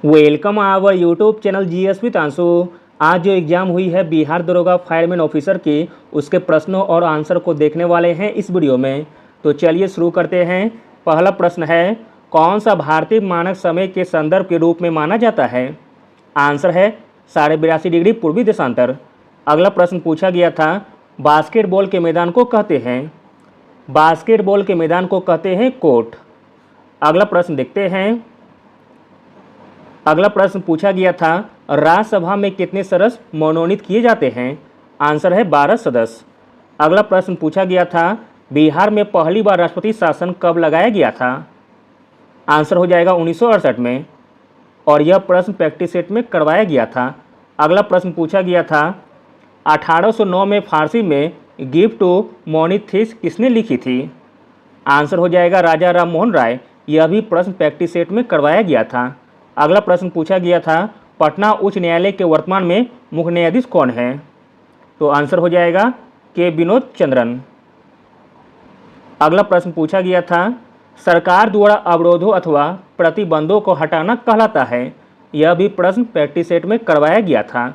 Welcome our YouTube channel GS with Ansu. आज जो exam हुई है बिहार दरोगा फायरमैन ऑफिसर की, उसके प्रश्नों और आंसर को देखने वाले हैं इस वीडियो में। तो चलिए शुरू करते हैं। पहला प्रश्न है, कौन सा भारतीय मानक समय के संदर्भ के रूप में माना जाता है? आंसर है 82.5 डिग्री पूर्वी देशांतर। अगला प्रश्न पूछा गया था, बास्केटबॉल के मैदान को कहते हैं? बास्केटबॉल के मैदान को कहते हैं कोर्ट। अगला प्रश्न देखते हैं। अगला प्रश्न पूछा गया था, राज्यसभा में कितने सदस्य मनोनीत किए जाते हैं? आंसर है 12 सदस्य। अगला प्रश्न पूछा गया था, बिहार में पहली बार राष्ट्रपति शासन कब लगाया गया था? आंसर हो जाएगा 1968 में, और यह प्रश्न प्रैक्टिस सेट में करवाया गया था। अगला प्रश्न पूछा गया था, 1809 में फारसी में गिफ्ट टू मोनिथिस किसने लिखी थी? आंसर हो जाएगा राजा राम मोहन राय। यह भी प्रश्न प्रैक्टिस सेट में करवाया गया था। अगला प्रश्न पूछा गया था, पटना उच्च न्यायालय के वर्तमान में मुख्य न्यायाधीश कौन है? तो आंसर हो जाएगा के विनोद चंद्रन। अगला प्रश्न पूछा गया था, सरकार द्वारा अवरोधों अथवा प्रतिबंधों को हटाना कहलाता है? यह भी प्रश्न प्रैक्टिस सेट में करवाया गया था।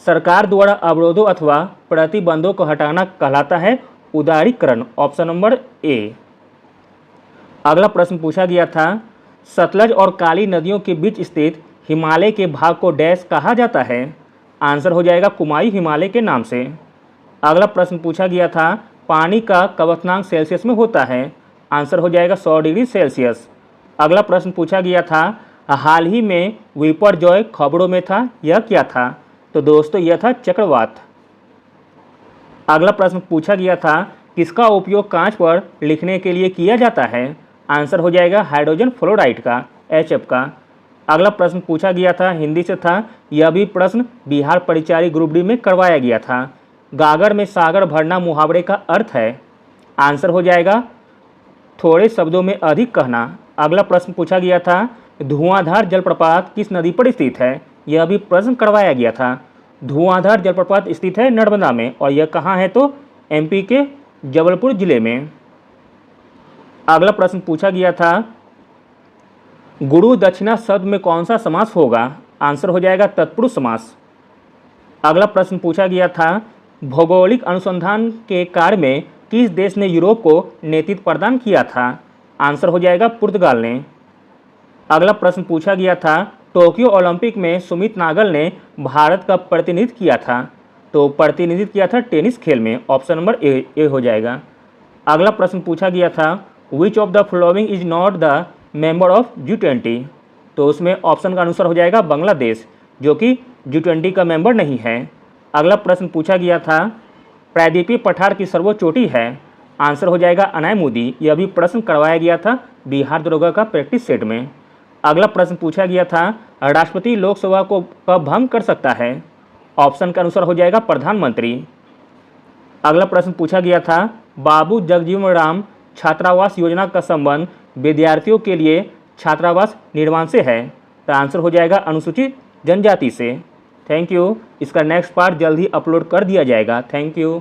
सरकार द्वारा अवरोधों अथवा प्रतिबंधों को हटाना कहलाता है उदारीकरण। Option number A. अगला प्रश्न पूछा गया था, सतलज और काली नदियों के बीच स्थित हिमालय के भाग को डैश कहा जाता है? आंसर हो जाएगा कुमायूं हिमालय के नाम से। अगला प्रश्न पूछा गया था, पानी का क्वथनांक सेल्सियस में होता है? आंसर हो जाएगा 100 डिग्री सेल्सियस। अगला प्रश्न पूछा गया था, हाल ही में विपर्जॉय खबरों में था, यह क्या था? तो दोस्तों यह था चक्रवात। अगला प्रश्न पूछा गया था, किसका उपयोग कांच पर लिखने के लिए किया जाता है? आंसर हो जाएगा हाइड्रोजन फ्लोराइड का, HF का। अगला प्रश्न पूछा गया था, हिंदी से था। यह भी प्रश्न बिहार परिचारी ग्रुप डी में करवाया गया था। गागर में सागर भरना मुहावरे का अर्थ है? आंसर हो जाएगा थोड़े शब्दों में अधिक कहना। अगला प्रश्न पूछा गया था, धुआंधार जलप्रपात किस नदी पर स्थित है? यह भी प्रश्न करवाया गया था। धुआंधार जलप्रपात स्थित है नर्मदा में, और यह कहाँ है? तो MP के जबलपुर जिले में। अगला प्रश्न पूछा गया था, गुरु दक्षिणा शब्द में कौन सा समास होगा? आंसर हो जाएगा तत्पुरुष समास। अगला प्रश्न पूछा गया था, भौगोलिक अनुसंधान के कार्य में किस देश ने यूरोप को नेतृत्व प्रदान किया था? आंसर हो जाएगा पुर्तगाल ने। अगला प्रश्न पूछा गया था, टोक्यो ओलंपिक में सुमित नागल ने भारत का प्रतिनिधित्व किया था? तो प्रतिनिधित्व किया था टेनिस खेल में। ऑप्शन नंबर ए हो जाएगा। अगला प्रश्न पूछा गया था, which of the following is not the member of G20? तो उसमें ऑप्शन का आंसर हो जाएगा बांग्लादेश, जो कि G20 का मेंबर नहीं है। अगला प्रश्न पूछा गया था, प्रायद्वीपीय पठार की सर्वोच्च चोटी है? आंसर हो जाएगा अनायमुदी। यह भी प्रश्न करवाया गया था बिहार दरोगा का प्रैक्टिस सेट में। अगला प्रश्न पूछा गया था, राष्ट्रपति लोकसभा को कब भंग कर सकता है? ऑप्शन का अनुसार हो जाएगा प्रधानमंत्री। अगला प्रश्न पूछा गया था, बाबू जगजीवन राम छात्रावास योजना का संबंध विद्यार्थियों के लिए छात्रावास निर्माण से है? तो आंसर हो जाएगा अनुसूचित जनजाति से। Thank you. इसका नेक्स्ट पार्ट जल्द ही अपलोड कर दिया जाएगा। Thank you.